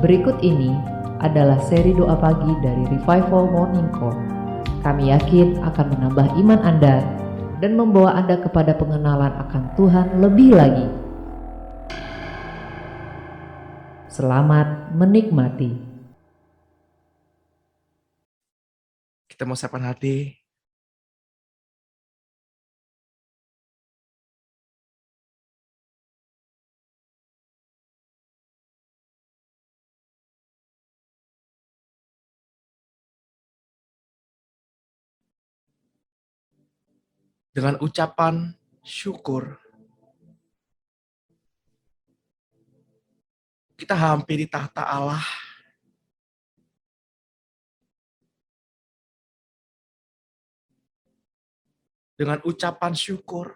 Berikut ini adalah seri doa pagi dari Revival Morning Call. Kami yakin akan menambah iman Anda dan membawa Anda kepada pengenalan akan Tuhan lebih lagi. Selamat menikmati. Kita mau siapkan hati. Dengan ucapan syukur, kita hampiri tahta Allah. Dengan ucapan syukur,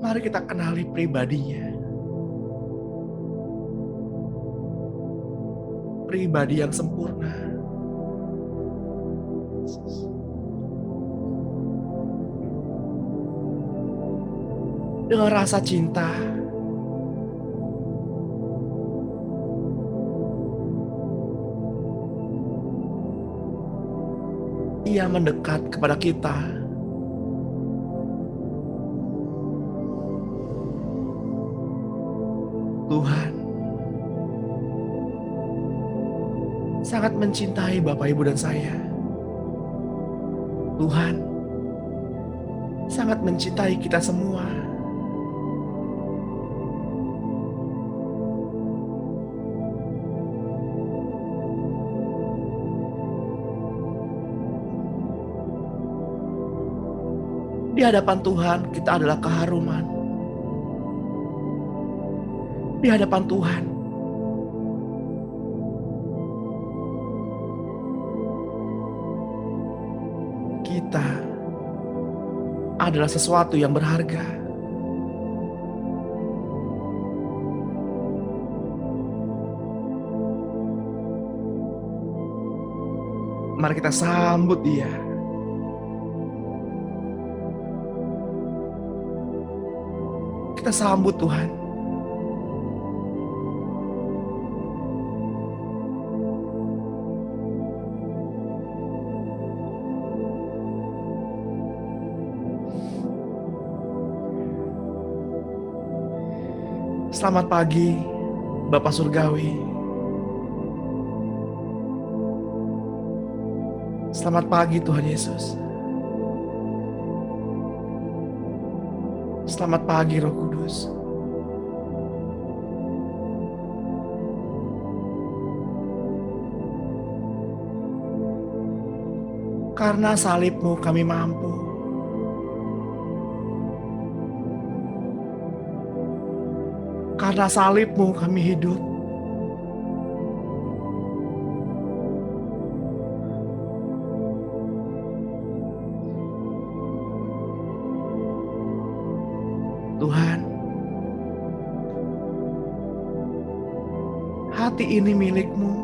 mari kita kenali pribadinya. Pribadi yang sempurna. Dengan rasa cinta, Ia mendekat kepada kita. Tuhan sangat mencintai Bapak, Ibu, dan saya. Tuhan sangat mencintai kita semua. Di hadapan Tuhan kita adalah keharuman. Di hadapan Tuhan kita adalah sesuatu yang berharga. Mari kita sambut Dia. Kita sambut Tuhan. Selamat pagi, Bapak Surgawi. Selamat pagi, Tuhan Yesus. Selamat pagi, Roh Kudus. Karena salib-Mu kami mampu. Karena salib-Mu kami hidup. Tuhan, hati ini milik-Mu.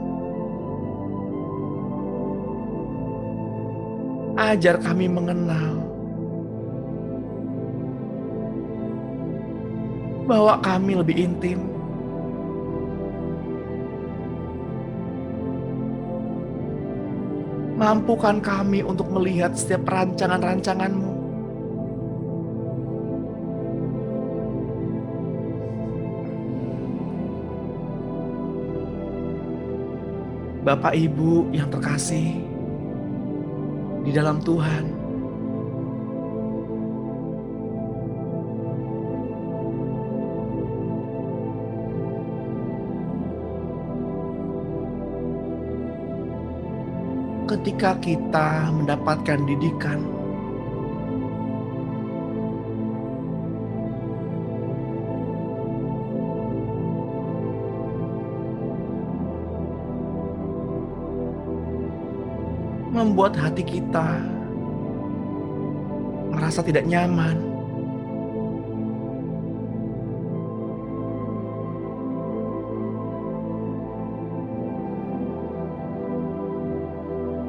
Ajar kami mengenal bahwa kami lebih intim. Mampukan kami untuk melihat setiap rancangan-rancangan-Mu. Bapak Ibu yang terkasih di dalam Tuhan, ketika kita mendapatkan didikan, membuat hati kita merasa tidak nyaman.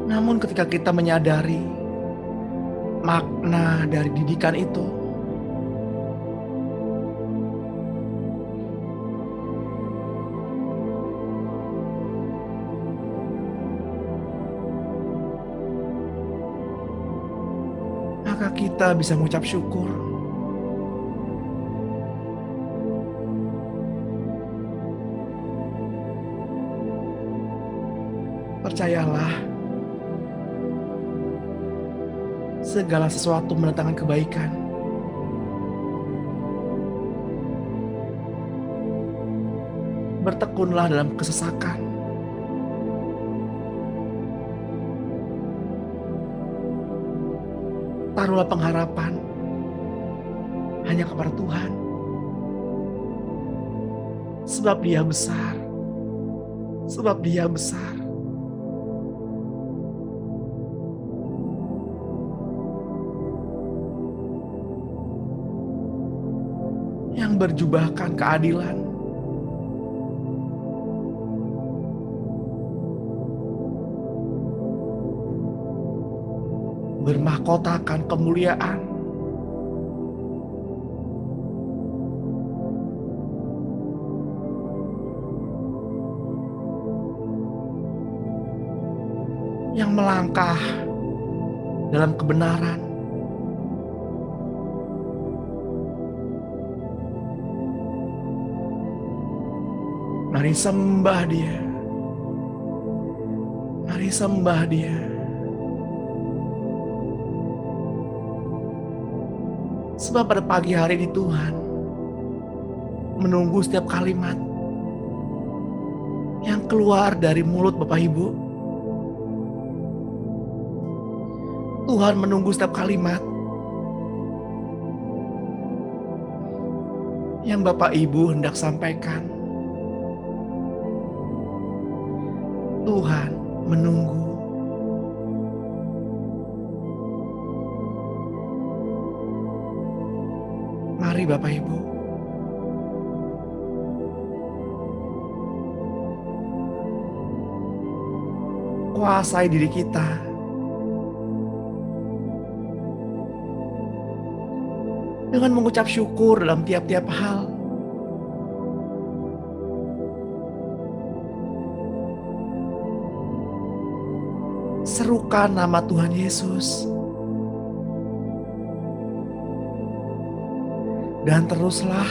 Namun ketika kita menyadari makna dari didikan itu, maka kita bisa mengucap syukur. Percayalah, segala sesuatu mendatangkan kebaikan. Bertekunlah dalam kesesakan. Taruhlah pengharapan hanya kepada Tuhan. Sebab Dia besar. Sebab Dia besar. Yang berjubahkan keadilan. Bermahkotakan kemuliaan. Yang melangkah dalam kebenaran. Mari sembah Dia. Mari sembah Dia. Sebab pada pagi hari ini Tuhan menunggu setiap kalimat yang keluar dari mulut Bapak Ibu. Tuhan menunggu setiap kalimat yang Bapak Ibu hendak sampaikan. Tuhan menunggu. Mari Bapak Ibu. Kuasai diri kita. Dengan mengucap syukur dalam tiap-tiap hal. Serukan nama Tuhan Yesus. Dan teruslah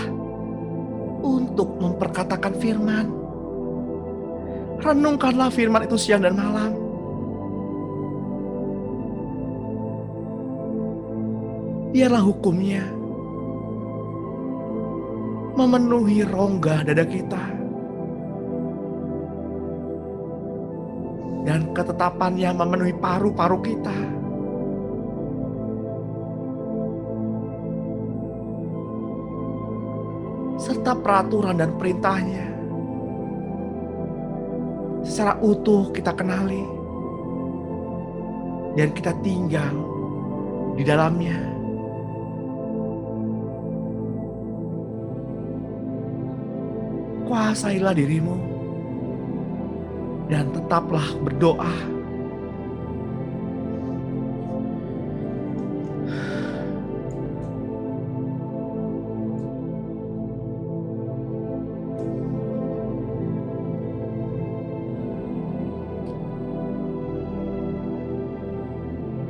untuk memperkatakan firman. Renungkanlah firman itu siang dan malam. Biarlah hukumnya memenuhi rongga dada kita. Dan ketetapannya memenuhi paru-paru kita. Serta peraturan dan perintahnya secara utuh kita kenali. Dan kita tinggal di dalamnya. Kuasailah dirimu. Dan tetaplah berdoa.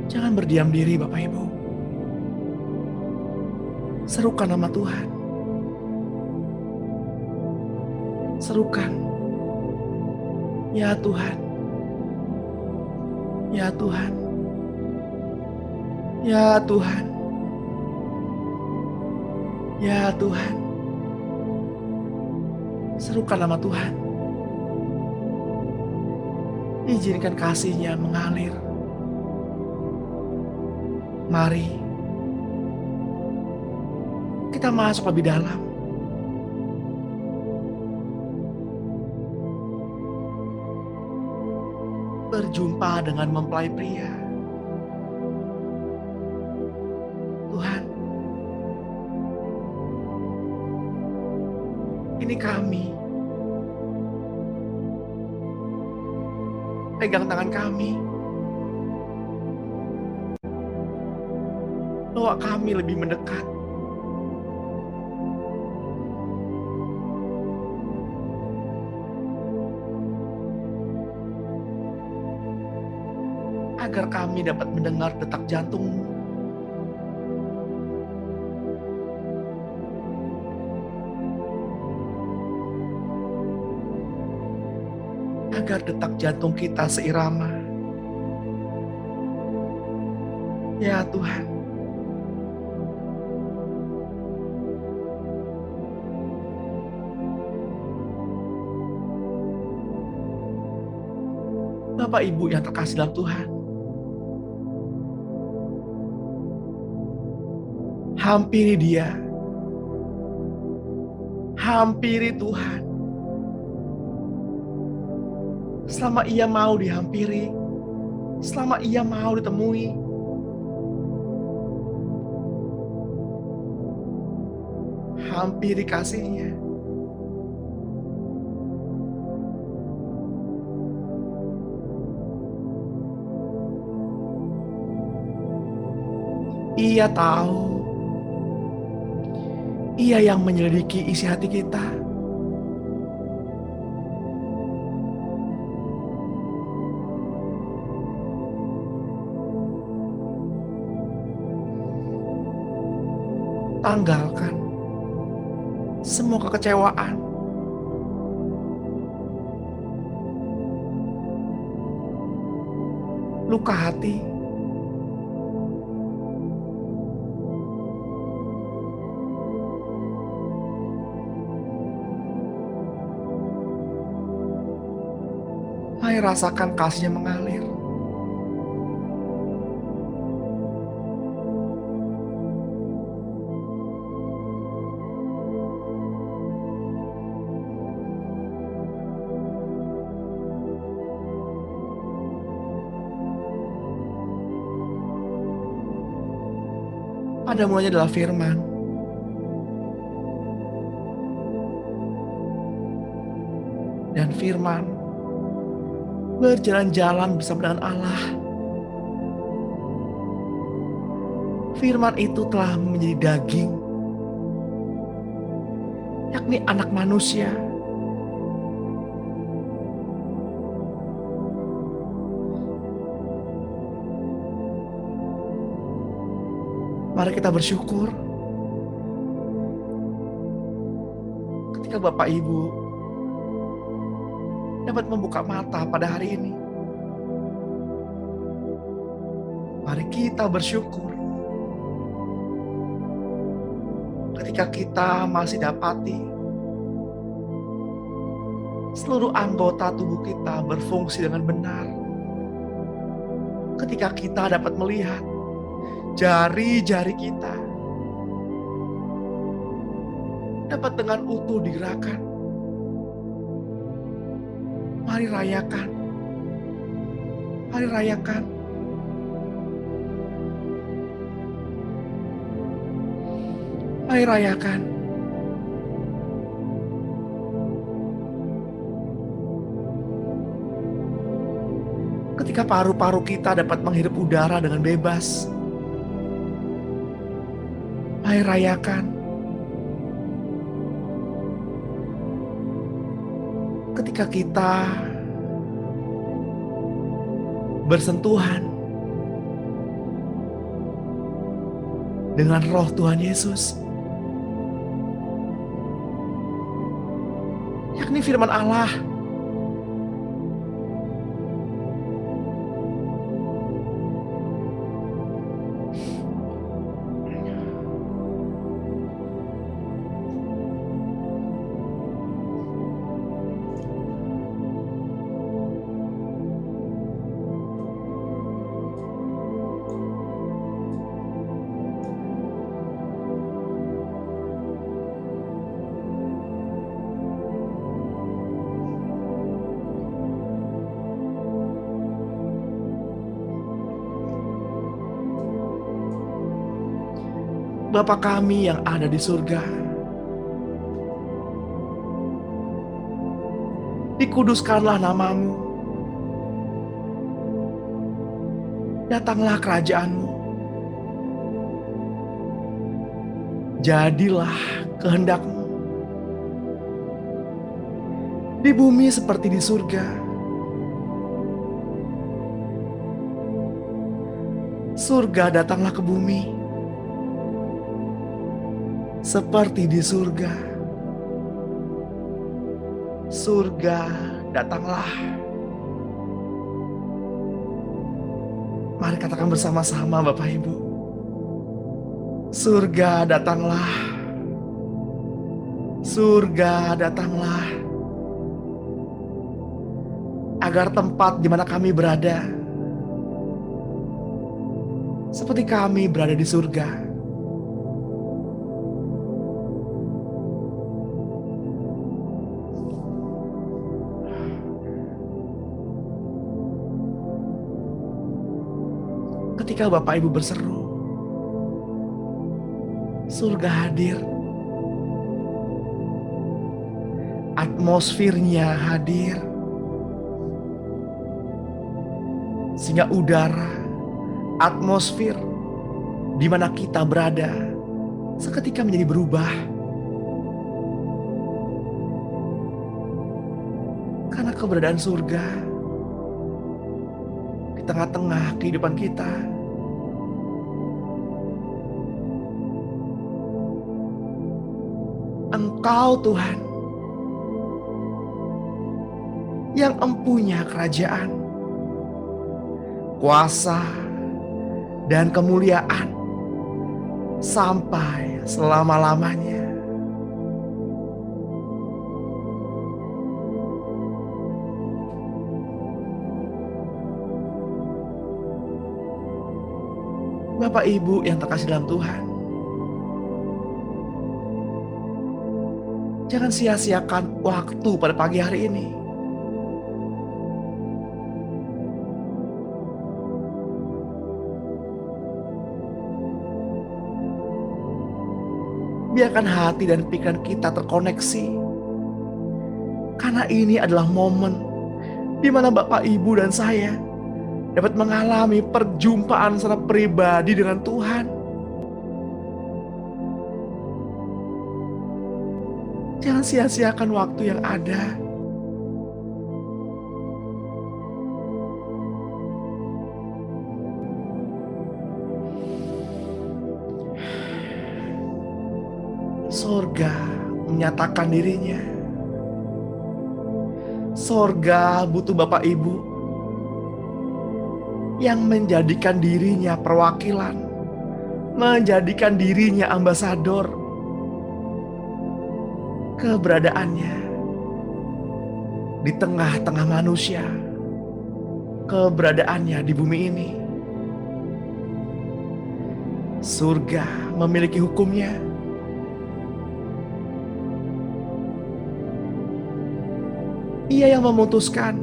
Jangan berdiam diri Bapak Ibu. Serukan nama Tuhan. Serukan. Ya Tuhan. Ya Tuhan. Ya Tuhan. Ya Tuhan. Serukan nama Tuhan. Izinkan kasih-Nya mengalir. Mari kita masuk lebih dalam. Berjumpa dengan mempelai pria. Tuhan, ini kami. Pegang tangan kami. Bawa kami lebih mendekat. Agar kami dapat mendengar detak jantung-Mu. agar detak jantung kita seirama. Ya Tuhan, Bapak Ibu yang terkasih dalam Tuhan, hampiri Dia, hampiri Tuhan. Selama Ia mau dihampiri, selama Ia mau ditemui, hampiri kasih-Nya. Ia tahu, Ia yang menyelidiki isi hati kita. Tanggalkan semua kekecewaan, luka hati, mari rasakan kasih-Nya mengalir. Pada mulanya adalah firman. Dan firman berjalan-jalan bersama dengan Allah. Firman itu telah menjadi daging, yakni anak manusia. Mari kita bersyukur ketika Bapak Ibu dapat membuka mata pada hari ini. Mari kita bersyukur ketika kita masih dapati seluruh anggota tubuh kita berfungsi dengan benar. Ketika kita dapat melihat jari-jari kita dapat dengan utuh digerakkan. Mari rayakan. Mari rayakan. Mari rayakan. Ketika paru-paru kita dapat menghirup udara dengan bebas. Mari rayakan. Ketika kita bersentuhan dengan roh Tuhan Yesus, yakni firman Allah. Bapa kami yang ada di surga, dikuduskanlah nama-Mu, datanglah kerajaan-Mu, jadilah kehendak-Mu di bumi seperti di surga. Surga datanglah ke bumi seperti di surga. Surga datanglah Mari katakan bersama-sama Bapak Ibu. Surga datanglah. Surga datanglah. Agar tempat di mana kami berada seperti kami berada di surga. Ketika Bapak Ibu berseru, surga hadir. Atmosfernya hadir. Sehingga udara, atmosfer di mana kita berada seketika menjadi berubah. Karena keberadaan surga di tengah-tengah kehidupan kita. Engkau Tuhan yang empunya kerajaan, kuasa, dan kemuliaan sampai selama-lamanya. Bapak Ibu yang terkasih dalam Tuhan, jangan sia-siakan waktu pada pagi hari ini. Biarkan hati dan pikiran kita terkoneksi. Karena ini adalah momen di mana Bapak, Ibu, dan saya dapat mengalami perjumpaan secara pribadi dengan Tuhan. Jangan sia-siakan waktu yang ada. Sorga menyatakan dirinya. Sorga butuh Bapak Ibu yang menjadikan dirinya perwakilan, menjadikan dirinya ambasador. Keberadaannya di tengah-tengah manusia, keberadaannya di bumi ini. Surga memiliki hukumnya. Ia yang memutuskan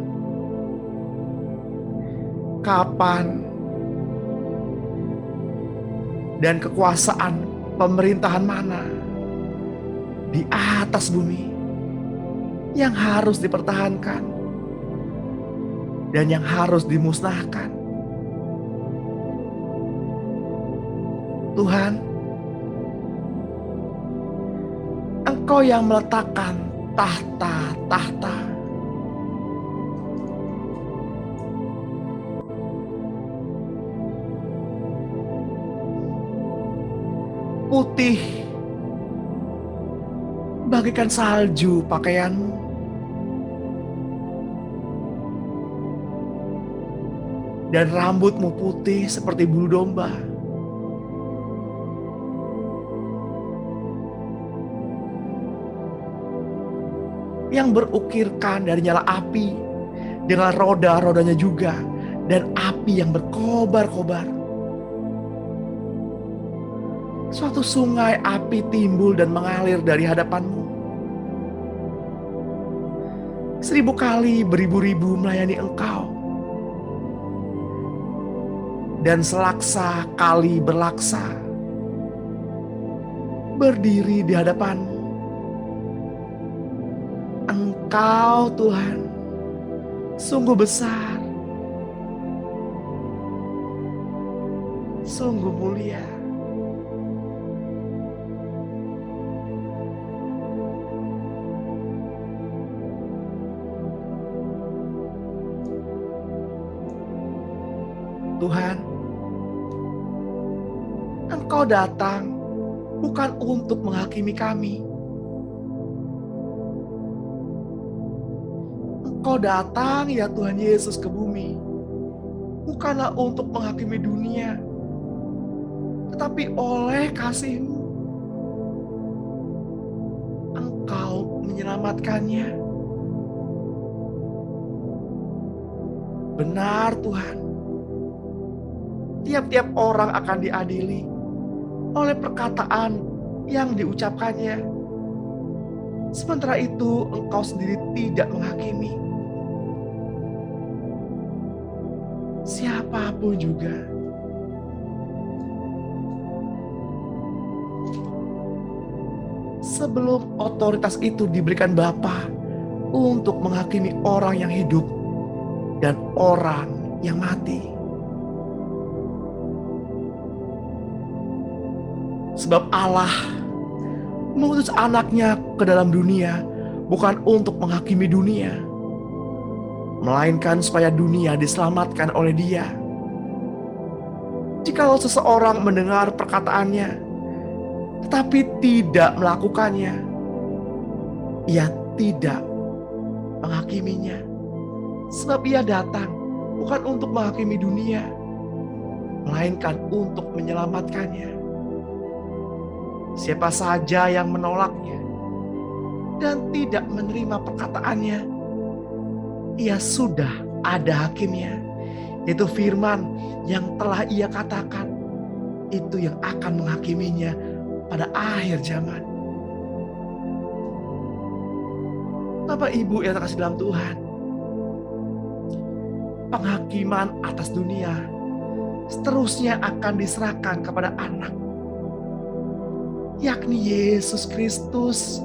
kapan dan kekuasaan pemerintahan mana di atas bumi yang harus dipertahankan dan yang harus dimusnahkan. Tuhan, Engkau yang meletakkan tahta-tahta. Putih bagaikan salju pakaianmu. Dan rambutmu putih seperti bulu domba. Yang berukirkan dari nyala api dengan roda-rodanya juga, dan api yang berkobar-kobar. Suatu sungai api timbul dan mengalir dari hadapanmu. 1000 kali beribu-ribu melayani Engkau. Dan selaksa kali berlaksa berdiri di hadapanmu. Engkau Tuhan sungguh besar, sungguh mulia. Tuhan, Engkau datang bukan untuk menghakimi kami. Engkau datang ya Tuhan Yesus ke bumi bukanlah untuk menghakimi dunia, tetapi oleh kasih-Mu, Engkau menyelamatkannya. Benar Tuhan, tiap-tiap orang akan diadili oleh perkataan yang diucapkannya. Sementara itu Engkau sendiri tidak menghakimi siapapun juga. Sebelum otoritas itu diberikan Bapa untuk menghakimi orang yang hidup dan orang yang mati. Sebab Allah mengutus anaknya ke dalam dunia bukan untuk menghakimi dunia, melainkan supaya dunia diselamatkan oleh Dia. Jikalau seseorang mendengar perkataannya, tetapi tidak melakukannya, ia tidak menghakiminya. Sebab ia datang bukan untuk menghakimi dunia, melainkan untuk menyelamatkannya. Siapa saja yang menolaknya dan tidak menerima perkataannya, ia sudah ada hakimnya, yaitu firman yang telah ia katakan, itu yang akan menghakiminya pada akhir zaman. Bapak Ibu yang terkasih dalam Tuhan, penghakiman atas dunia seterusnya akan diserahkan kepada anak, yakni Yesus Kristus.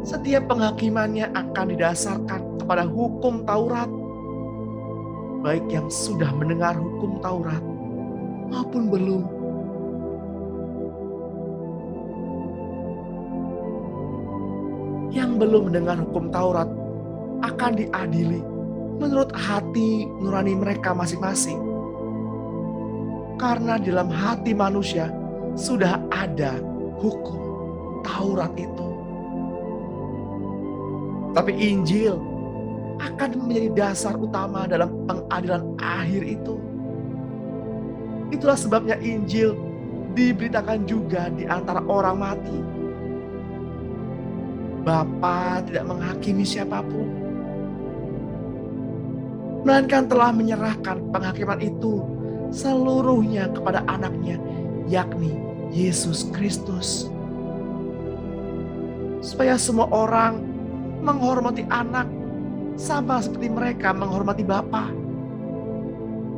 Setiap penghakimannya akan didasarkan kepada hukum Taurat, baik yang sudah mendengar hukum Taurat maupun belum. Yang belum mendengar hukum Taurat akan diadili menurut hati nurani mereka masing-masing. Karena di dalam hati manusia sudah ada hukum Taurat itu. Tapi Injil akan menjadi dasar utama dalam pengadilan akhir itu. Itulah sebabnya Injil diberitakan juga di antara orang mati. Bapa tidak menghakimi siapapun, melainkan telah menyerahkan penghakiman itu seluruhnya kepada anaknya, yakni Yesus Kristus. Supaya semua orang menghormati anak sama seperti mereka menghormati Bapa.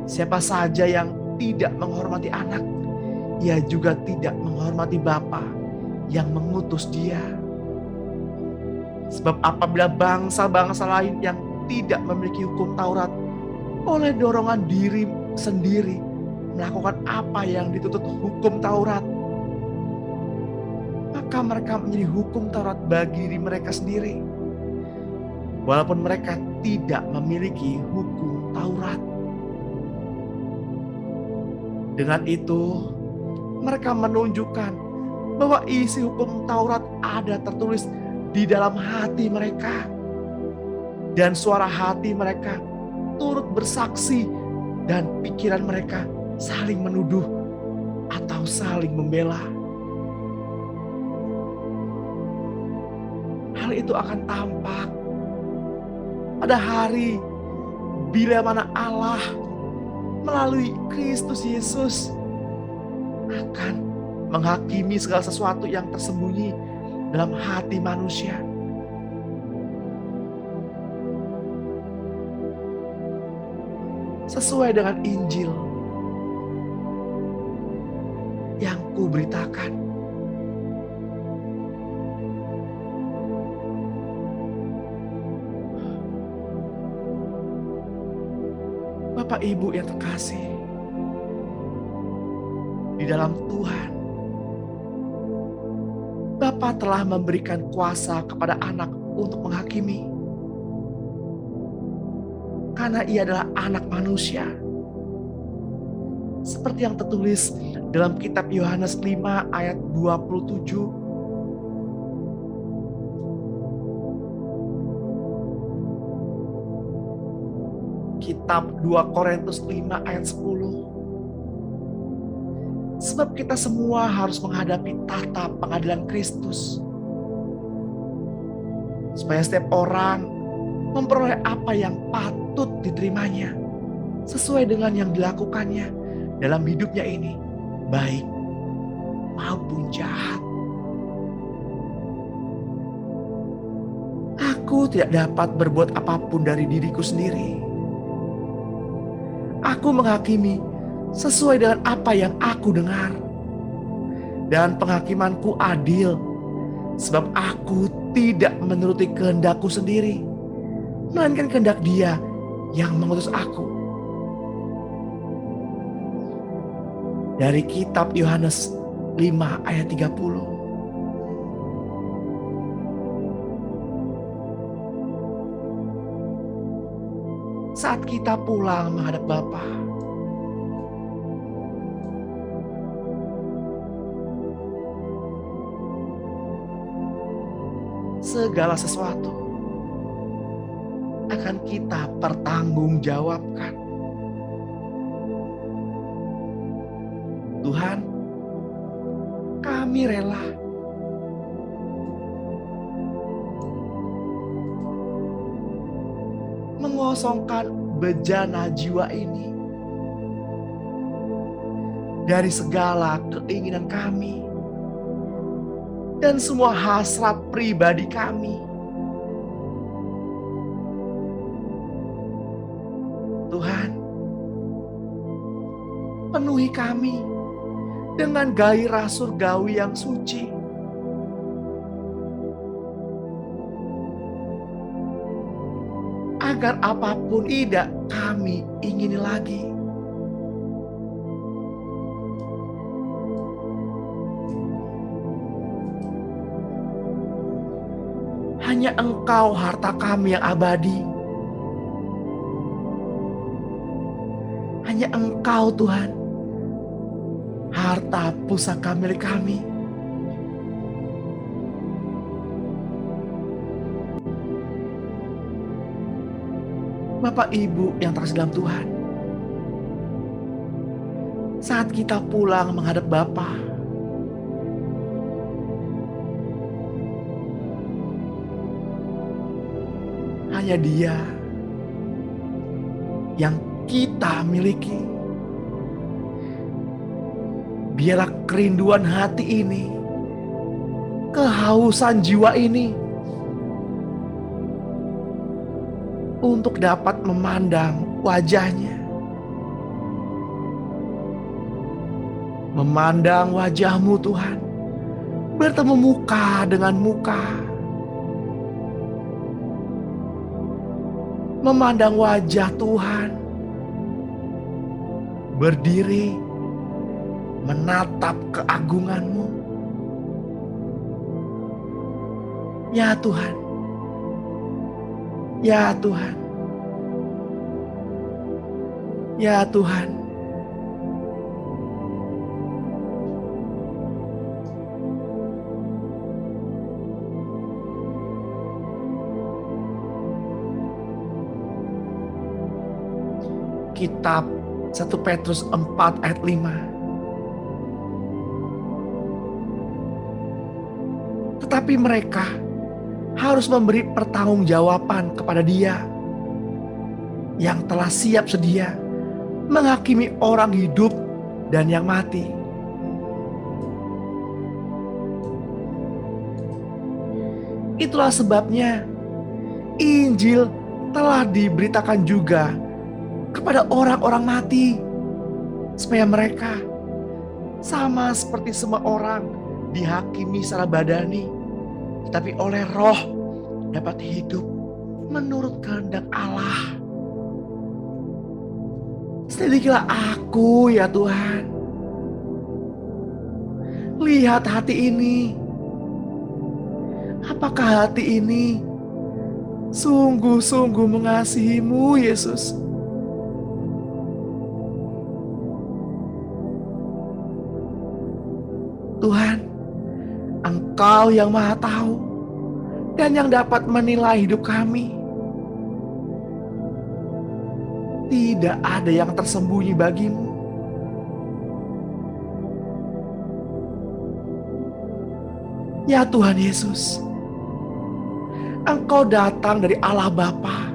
Siapa saja yang tidak menghormati anak, ia juga tidak menghormati Bapa yang mengutus dia. Sebab apabila bangsa-bangsa lain yang tidak memiliki hukum Taurat oleh dorongan diri sendiri melakukan apa yang dituntut hukum Taurat, maka mereka menjadi hukum Taurat bagi diri mereka sendiri, walaupun mereka tidak memiliki hukum Taurat. Dengan itu, mereka menunjukkan bahwa isi hukum Taurat ada tertulis di dalam hati mereka. Dan suara hati mereka turut bersaksi dan pikiran mereka saling menuduh atau saling membela. Hal itu akan tampak pada hari bila mana Allah melalui Kristus Yesus akan menghakimi segala sesuatu yang tersembunyi dalam hati manusia. Sesuai dengan Injil yang kuberitakan. Bapak Ibu yang terkasih di dalam Tuhan, Bapa telah memberikan kuasa kepada anak untuk menghakimi. Karena ia adalah anak manusia. Seperti yang tertulis dalam kitab Yohanes 5 ayat 27. kitab 2 Korintus 5 ayat 10. Sebab kita semua harus menghadapi tahta pengadilan Kristus, supaya setiap orang memperoleh apa yang patut diterimanya sesuai dengan yang dilakukannya dalam hidupnya ini, baik maupun jahat. Aku tidak dapat berbuat apapun dari diriku sendiri. Aku menghakimi sesuai dengan apa yang aku dengar. Dan penghakimanku adil, sebab aku tidak menuruti kehendakku sendiri, melainkan kehendak Dia yang mengutus aku. Dari kitab Yohanes 5 ayat 30. Saat kita pulang menghadap Bapa, segala sesuatu akan kita pertanggungjawabkan. Tuhan, kami rela mengosongkan bejana jiwa ini dari segala keinginan kami dan semua hasrat pribadi kami. Tuhan, penuhi kami dengan gairah surgawi yang suci. Agar apapun tidak kami ingini lagi. Hanya Engkau harta kami yang abadi. Hanya Engkau Tuhan, harta pusaka milik kami. Bapak Ibu yang terkasih dalam Tuhan, saat kita pulang menghadap Bapa, hanya Dia yang kita miliki. Biarlah kerinduan hati ini, kehausan jiwa ini, untuk dapat memandang wajah-Nya, memandang wajah-Mu Tuhan, bertemu muka dengan muka, memandang wajah Tuhan, berdiri menatap keagungan-Mu. Ya Tuhan, ya Tuhan, ya Tuhan. Kitab 1 Petrus 4 ayat 5. Tetapi mereka harus memberi pertanggungjawaban kepada Dia yang telah siap sedia menghakimi orang hidup dan yang mati. Itulah sebabnya Injil telah diberitakan juga kepada orang-orang mati, supaya mereka sama seperti semua orang dihakimi secara badani, tetapi oleh Roh dapat hidup menurut kehendak Allah. Selidikilah aku ya Tuhan. Lihat hati ini. Apakah hati ini sungguh-sungguh mengasihi-Mu, Yesus? Tuhan, Engkau yang Maha Tahu dan yang dapat menilai hidup kami. tidak ada yang tersembunyi bagimu. Ya Tuhan Yesus, Engkau datang dari Allah Bapa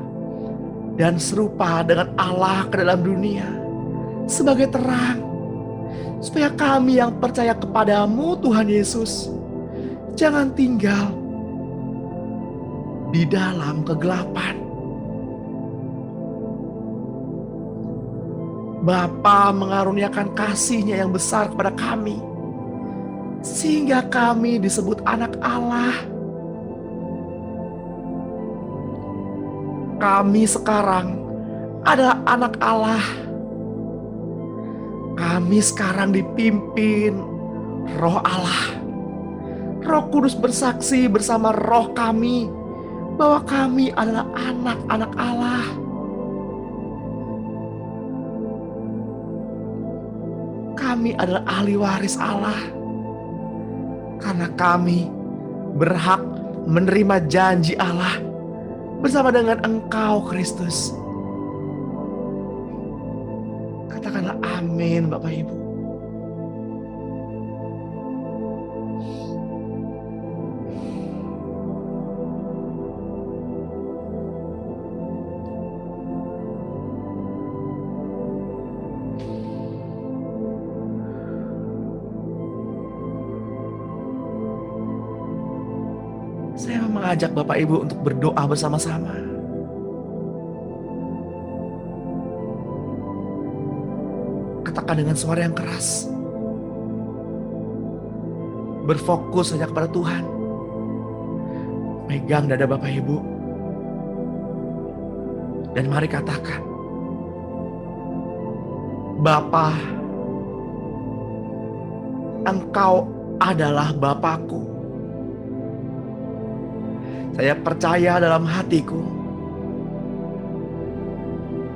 dan serupa dengan Allah ke dalam dunia sebagai terang, supaya kami yang percaya kepadamu Tuhan Yesus jangan tinggal di dalam kegelapan. Bapa mengaruniakan kasih-Nya yang besar kepada kami, sehingga kami disebut anak Allah. Kami sekarang adalah anak Allah. Kami sekarang dipimpin Roh Allah. Roh Kudus bersaksi bersama roh kami bahwa kami adalah anak-anak Allah. Kami adalah ahli waris Allah karena kami berhak menerima janji Allah bersama dengan Engkau Kristus. Katakanlah amin Bapak Ibu. Saya mengajak Bapak Ibu untuk berdoa bersama-sama. Katakan dengan suara yang keras. Berfokus hanya kepada Tuhan. Pegang dada Bapak Ibu. Dan mari katakan, Bapa, Engkau adalah Bapakku. Saya percaya dalam hatiku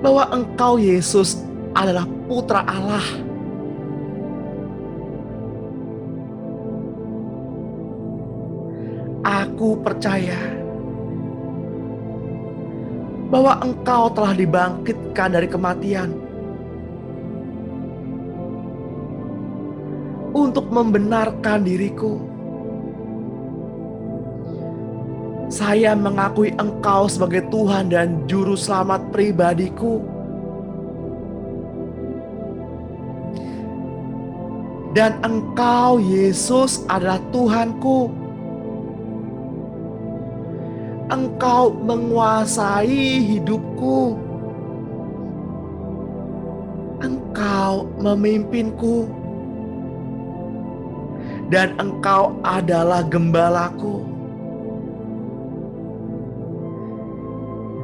bahwa Engkau Yesus adalah Putra Allah. Aku percaya bahwa Engkau telah dibangkitkan dari kematian untuk membenarkan diriku. Saya mengakui Engkau sebagai Tuhan dan Juru Selamat pribadiku. Dan Engkau Yesus adalah Tuhanku. Engkau menguasai hidupku. Engkau memimpinku. Dan Engkau adalah gembalaku.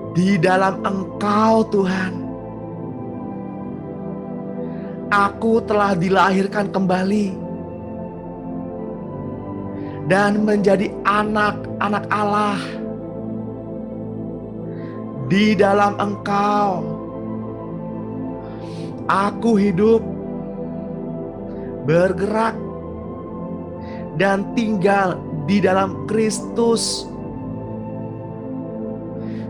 Di dalam Engkau Tuhan, aku telah dilahirkan kembali dan menjadi anak-anak Allah. Di dalam Engkau, aku hidup, bergerak, dan tinggal di dalam Kristus,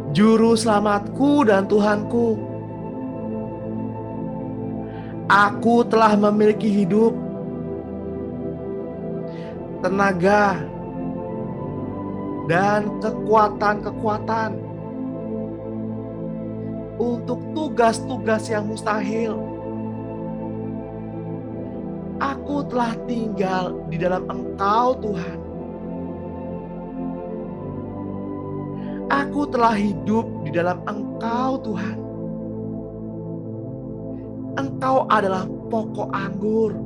Juru Selamatku dan Tuhanku. Aku telah memiliki hidup, tenaga, dan kekuatan-kekuatan untuk tugas-tugas yang mustahil. Aku telah tinggal di dalam Engkau Tuhan. Aku telah hidup di dalam Engkau Tuhan. Engkau adalah pokok anggur,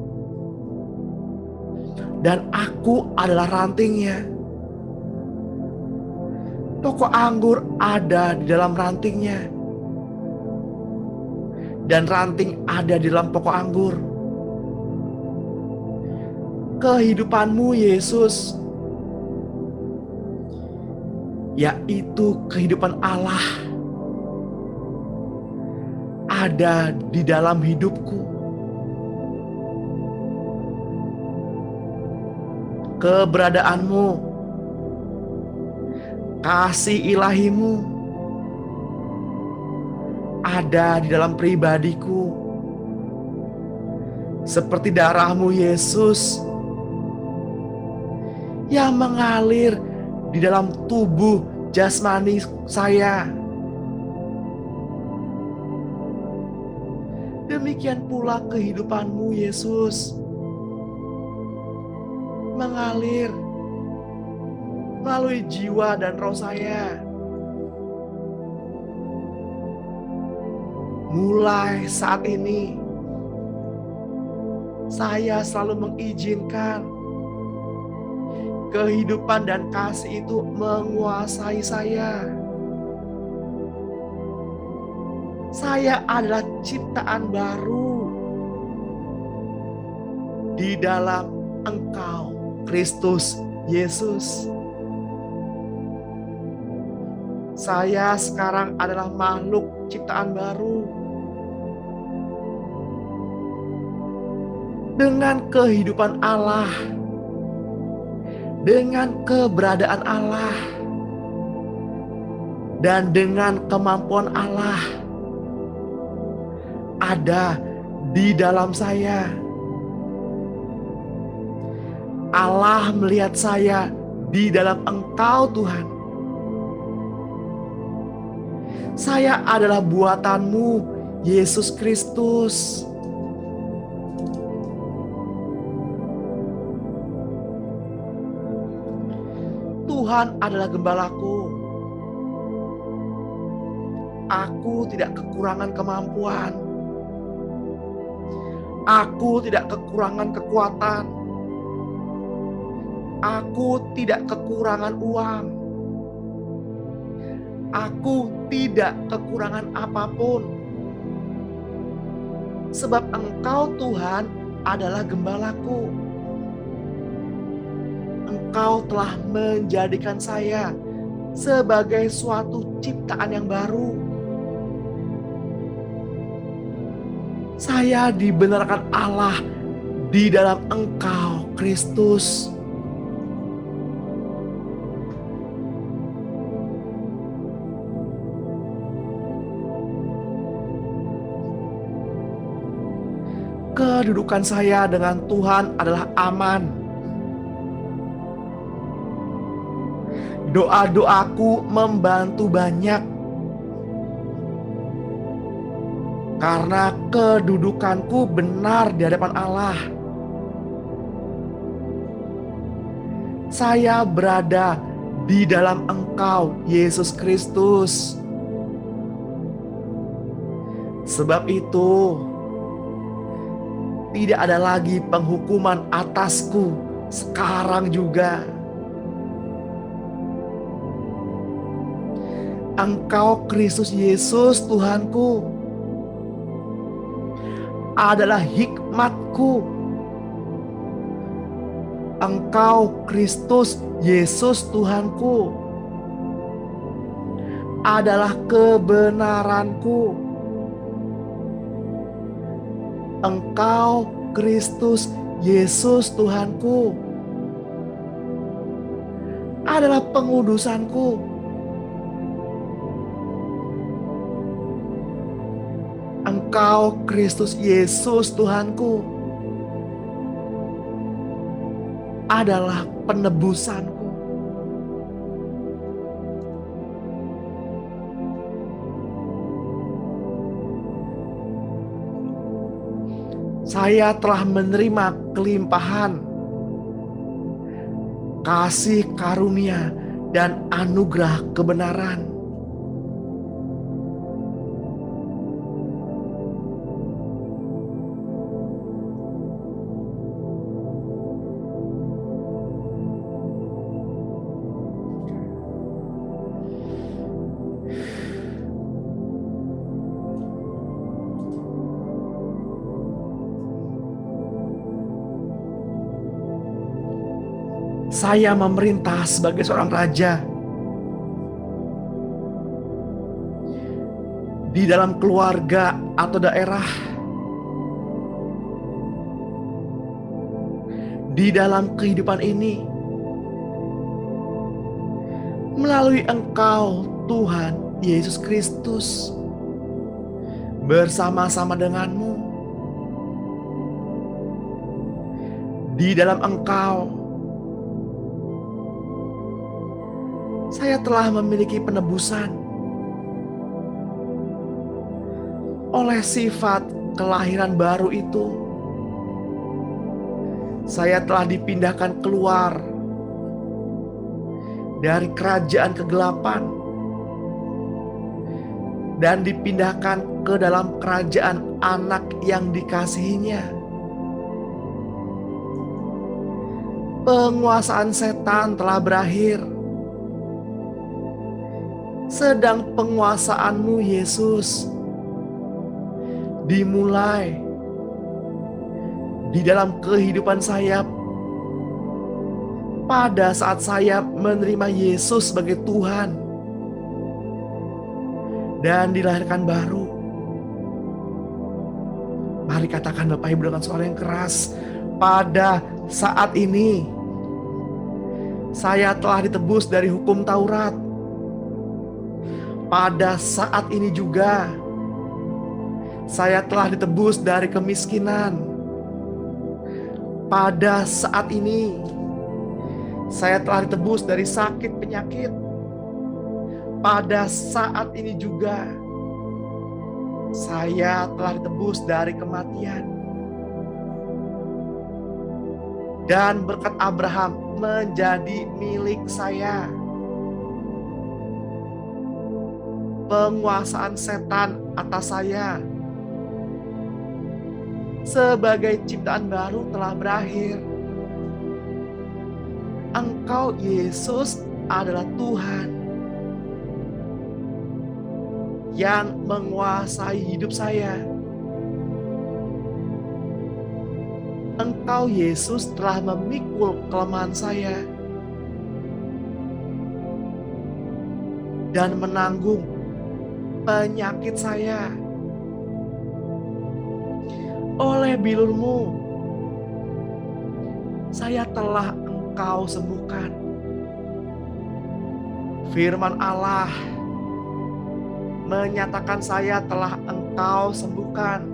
dan aku adalah rantingnya. Pokok anggur ada di dalam rantingnya, dan ranting ada di dalam pokok anggur. Kehidupanmu Yesus, yaitu kehidupan Allah, ada di dalam hidupku. Keberadaanmu, kasih ilahimu, ada di dalam pribadiku. Seperti darah-Mu Yesus yang mengalir di dalam tubuh jasmani saya. Demikian pula kehidupan-Mu Yesus mengalir melalui jiwa dan roh saya. Mulai saat ini, saya selalu mengizinkan kehidupan dan kasih itu menguasai saya. Saya adalah ciptaan baru di dalam Engkau, Kristus Yesus. Saya sekarang adalah makhluk ciptaan baru dengan kehidupan Allah, dengan keberadaan Allah, dan dengan kemampuan Allah ada di dalam saya. Allah melihat saya di dalam Engkau, Tuhan. Saya adalah buatan-Mu, Yesus Kristus. Tuhan adalah gembalaku. Aku tidak kekurangan kemampuan. Aku tidak kekurangan kekuatan. Aku tidak kekurangan uang. Aku tidak kekurangan apapun. Sebab Engkau, Tuhan, adalah gembalaku. Engkau telah menjadikan saya sebagai suatu ciptaan yang baru. Saya dibenarkan Allah di dalam Engkau, Kristus. Kedudukan saya dengan Tuhan adalah aman. Doa-doaku membantu banyak karena kedudukanku benar di hadapan Allah. Saya berada di dalam Engkau, Yesus Kristus. Sebab itu, tidak ada lagi penghukuman atasku sekarang juga. Engkau, Kristus Yesus, Tuhanku, adalah hikmatku. Engkau, Kristus Yesus, Tuhanku, adalah kebenaranku. Engkau, Kristus Yesus, Tuhanku, adalah pengudusanku. Engkau, Kristus Yesus, Tuhanku, adalah penebusanku. Saya telah menerima kelimpahan kasih karunia dan anugerah kebenaran. Saya memerintah sebagai seorang raja di dalam keluarga atau daerah, di dalam kehidupan ini, melalui Engkau, Tuhan Yesus Kristus, bersama-sama denganmu. Di dalam Engkau, saya telah memiliki penebusan oleh sifat kelahiran baru itu. Saya telah dipindahkan keluar dari kerajaan kegelapan dan dipindahkan ke dalam kerajaan Anak yang dikasihinya. Penguasaan setan telah berakhir, sedang penguasaanmu Yesus dimulai di dalam kehidupan saya pada saat saya menerima Yesus sebagai Tuhan dan dilahirkan baru. Mari katakan Bapak Ibu dengan suara yang keras, pada saat ini saya telah ditebus dari hukum Taurat. Pada saat ini juga saya telah ditebus dari kemiskinan. Pada saat ini saya telah ditebus dari sakit penyakit. Pada saat ini juga saya telah ditebus dari kematian. Dan berkat Abraham menjadi milik saya. Penguasaan setan atas saya sebagai ciptaan baru telah berakhir. Engkau Yesus adalah Tuhan yang menguasai hidup saya. Engkau Yesus telah memikul kelemahan saya dan menanggung penyakit saya. Oleh bilur-Mu saya telah Engkau sembuhkan. Firman Allah menyatakan saya telah Engkau sembuhkan.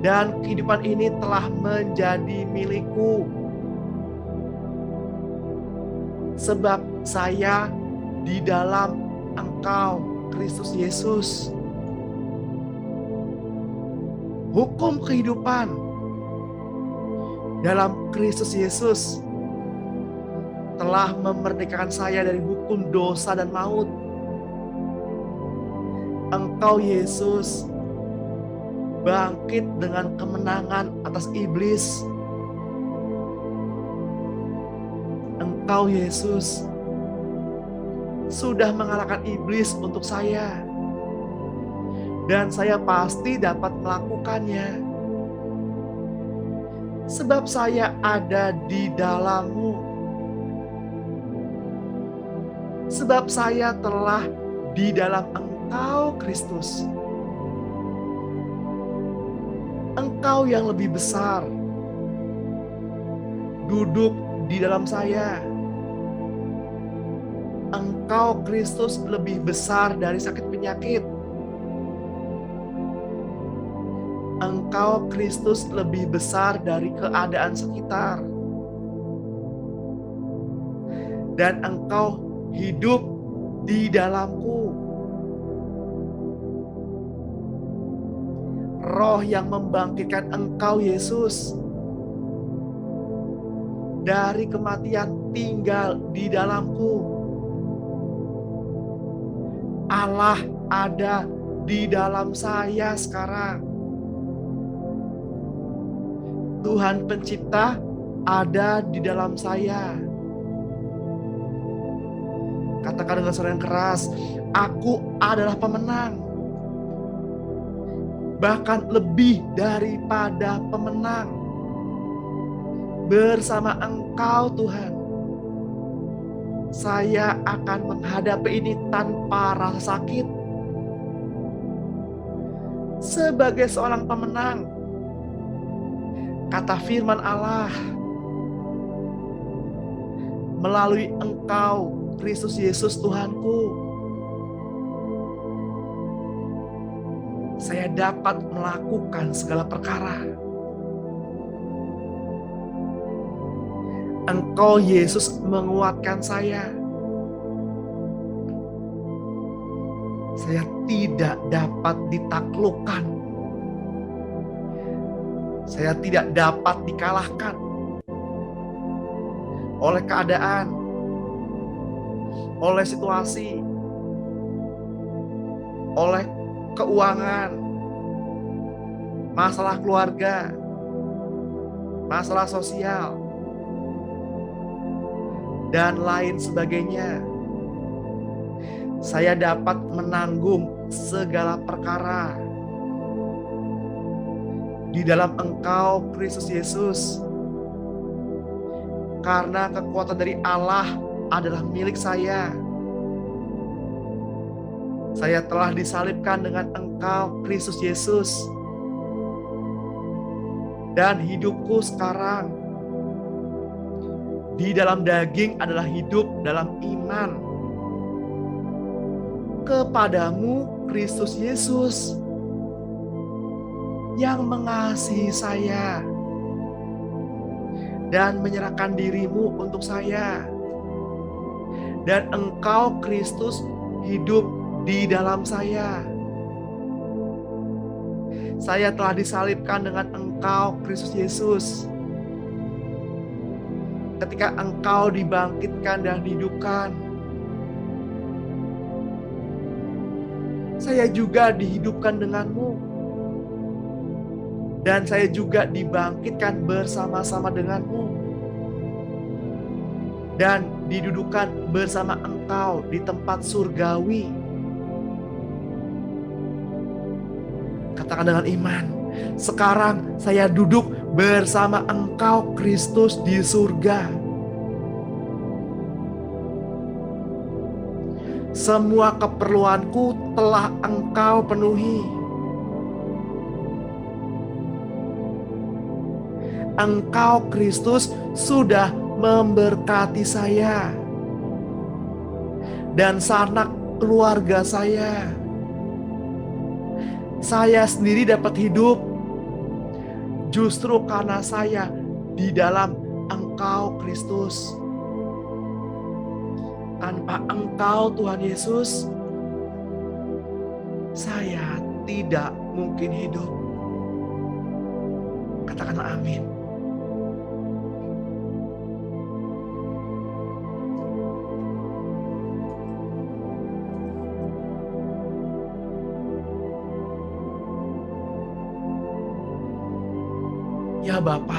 Dan kehidupan ini telah menjadi milikku. Sebab saya di dalam Engkau, Kristus Yesus. Hukum kehidupan dalam Kristus Yesus telah memerdekakan saya dari hukum dosa dan maut. Engkau Yesus bangkit dengan kemenangan atas iblis. Engkau Yesus sudah mengalahkan iblis untuk saya. Dan saya pasti dapat melakukannya. Sebab saya ada di dalam-Mu. Sebab saya telah di dalam Engkau Kristus. Engkau yang lebih besar duduk di dalam saya. Engkau Kristus lebih besar dari sakit penyakit. Engkau Kristus lebih besar dari keadaan sekitar. Dan Engkau hidup di dalamku. Roh yang membangkitkan Engkau Yesus dari kematian tinggal di dalamku. Allah ada di dalam saya sekarang. Tuhan Pencipta ada di dalam saya. Katakan dengan suara yang keras, aku adalah pemenang. Bahkan lebih daripada pemenang. Bersama Engkau Tuhan, saya akan menghadapi ini tanpa rasa sakit. Sebagai seorang pemenang, kata firman Allah, melalui Engkau Kristus Yesus Tuhanku, saya dapat melakukan segala perkara. Engkau Yesus menguatkan saya. Saya tidak dapat ditaklukkan. Saya tidak dapat dikalahkan oleh keadaan, oleh situasi, oleh keuangan, masalah keluarga, masalah sosial, dan lain sebagainya. Saya dapat menanggung segala perkara di dalam Engkau, Kristus Yesus. Karena kekuatan dari Allah adalah milik saya. Saya telah disalibkan dengan Engkau, Kristus Yesus. Dan hidupku sekarang di dalam daging adalah hidup dalam iman kepadamu, Kristus Yesus, yang mengasihi saya dan menyerahkan dirimu untuk saya. Dan Engkau, Kristus, hidup di dalam saya. Saya telah disalibkan dengan Engkau, Kristus Yesus. Ketika Engkau dibangkitkan dan dihidupkan, saya juga dihidupkan denganmu. Dan saya juga dibangkitkan bersama-sama denganmu. Dan didudukan bersama Engkau di tempat surgawi. Katakan dengan iman, sekarang saya duduk bersama Engkau, Kristus, di surga. Semua keperluanku telah Engkau penuhi. Engkau, Kristus, sudah memberkati saya dan sanak keluarga saya. Saya sendiri dapat hidup justru karena saya di dalam Engkau, Kristus. Tanpa Engkau, Tuhan Yesus, saya tidak mungkin hidup. Katakanlah amin. Ya Bapa,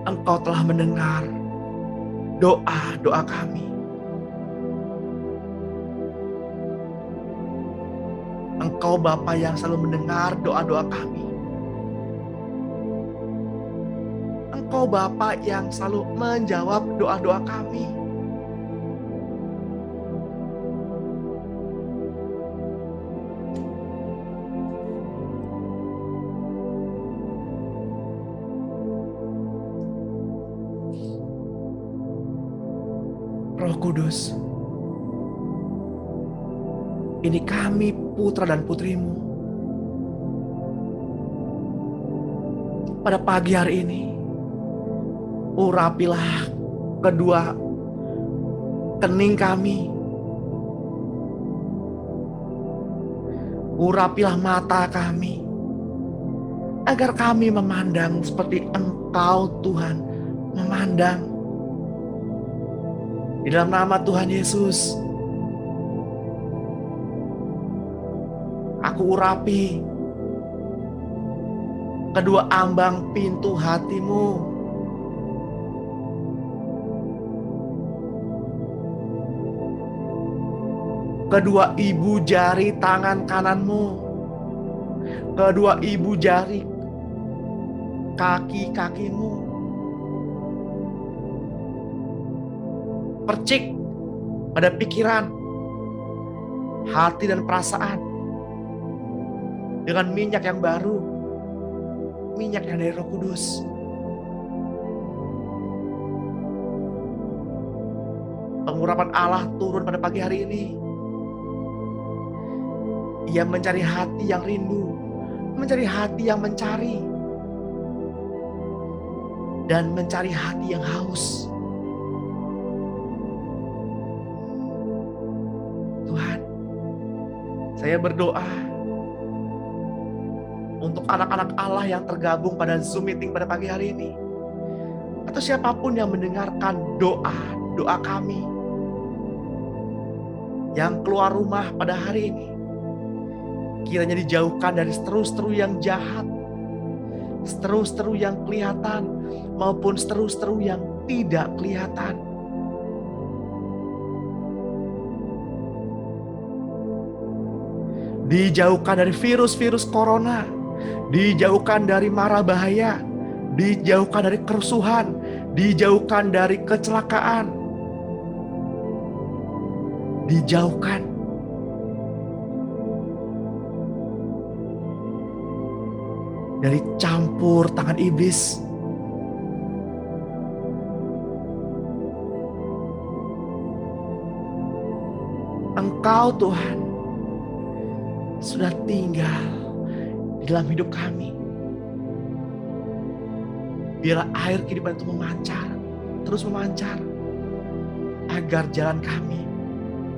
Engkau telah mendengar doa-doa kami. Engkau Bapa yang selalu mendengar doa-doa kami. Engkau Bapa yang selalu menjawab doa-doa kami. Roh Kudus, ini kami putra dan putrimu. Pada pagi hari ini, urapilah kedua kening kami. Urapilah mata kami, agar kami memandang seperti Engkau, Tuhan, memandang. Di dalam nama Tuhan Yesus, aku urapi kedua ambang pintu hatimu. Kedua ibu jari tangan kananmu. Kedua ibu jari kaki-kakimu. Percik pada pikiran, hati dan perasaan dengan minyak yang baru, minyak yang dari Roh Kudus. Pengurapan Allah turun pada pagi hari ini Ia mencari hati yang rindu, mencari hati yang mencari, dan mencari hati yang haus. Tuhan, saya berdoa untuk anak-anak Allah yang tergabung pada Zoom meeting pada pagi hari ini, atau siapapun yang mendengarkan doa kami yang keluar rumah pada hari ini, kiranya dijauhkan dari seteru-seteru yang jahat, seteru-seteru yang kelihatan, maupun seteru-seteru yang tidak kelihatan. Dijauhkan dari virus-virus corona, dijauhkan dari mara bahaya, dijauhkan dari kerusuhan, dijauhkan dari kecelakaan, dijauhkan dari campur tangan iblis. Engkau Tuhan sudah tinggal di dalam hidup kami. Biarlah air kehidupan itu memancar, terus memancar, agar jalan kami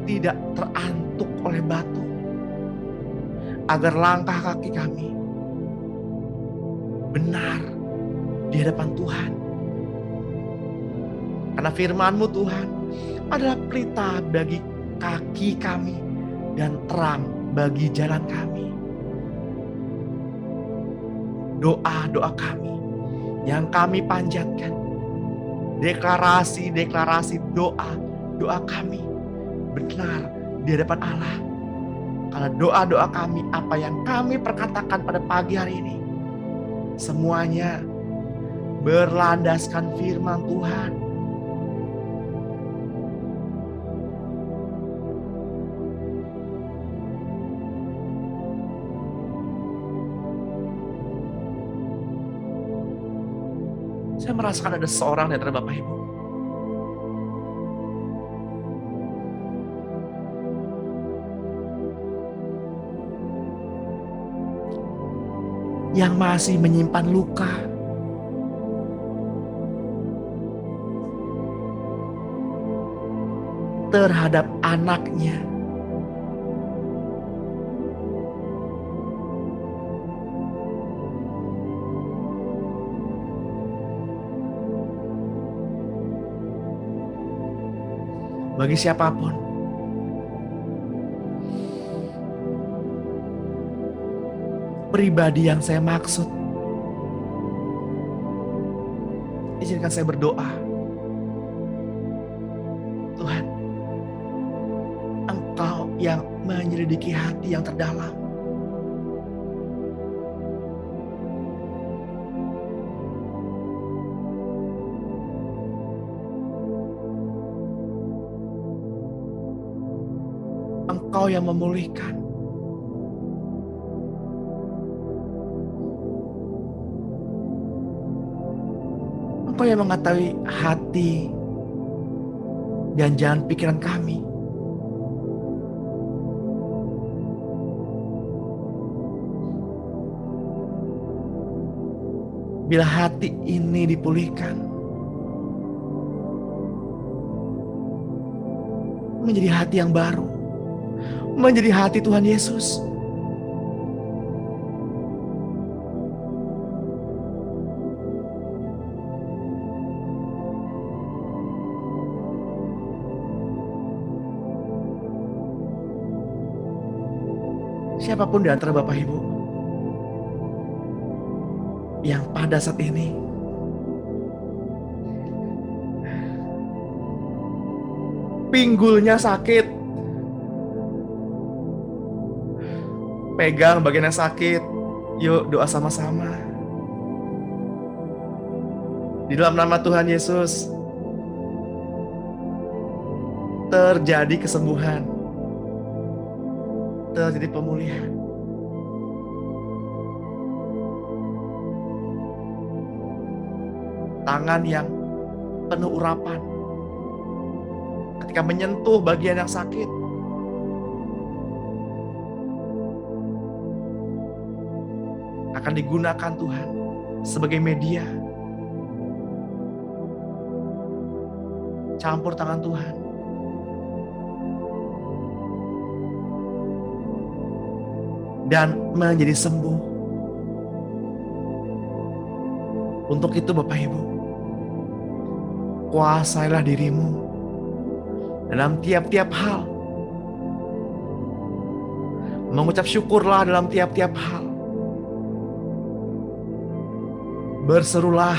tidak terantuk oleh batu, agar langkah kaki kami benar di hadapan Tuhan. Karena firman-Mu Tuhan adalah pelita bagi kaki kami dan terang bagi jalan kami. Doa-doa kami yang kami panjatkan, deklarasi-deklarasi doa kami benar di hadapan Allah. Karena doa-doa kami, apa yang kami perkatakan pada pagi hari ini, semuanya berlandaskan firman Tuhan. Saya merasakan ada seorang di antara Bapak Ibu yang masih menyimpan luka, terhadap anaknya. Bagi siapapun pribadi yang saya maksud, izinkan saya berdoa. Tuhan, Engkau yang menyelidiki hati yang terdalam. Engkau yang memulihkan. Engkau yang mengetahui hati dan jalan pikiran kami. Bila hati ini dipulihkan, menjadi hati yang baru, menjadi hati Tuhan Yesus. Siapapun di antara Bapak Ibu yang pada saat ini pinggulnya sakit, pegang bagian yang sakit, yuk doa sama-sama. Di dalam nama Tuhan Yesus, terjadi kesembuhan, terjadi pemulihan. Tangan yang penuh urapan ketika menyentuh bagian yang sakit, akan digunakan Tuhan sebagai media. Campur tangan Tuhan. Dan menjadi sembuh. Untuk itu Bapak Ibu, kuasailah dirimu dalam tiap-tiap hal. Mengucap syukurlah dalam tiap-tiap hal. Berserulah,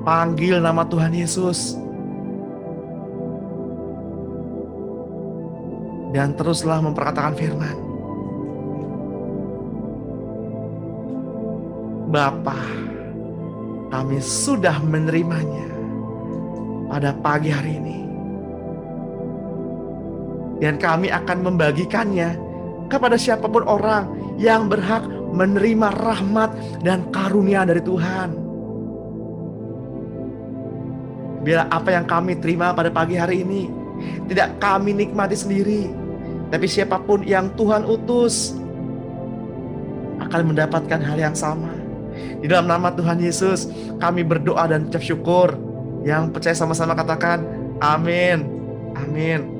panggil nama Tuhan Yesus. Dan teruslah memperkatakan firman. Bapa, kami sudah menerimanya pada pagi hari ini. Dan kami akan membagikannya kepada siapapun orang yang berhak menerima rahmat dan karunia dari Tuhan. Biar apa yang kami terima pada pagi hari ini tidak kami nikmati sendiri, tapi siapapun yang Tuhan utus akan mendapatkan hal yang sama. Di dalam nama Tuhan Yesus kami berdoa dan ucap syukur. Yang percaya sama-sama katakan amin. Amin.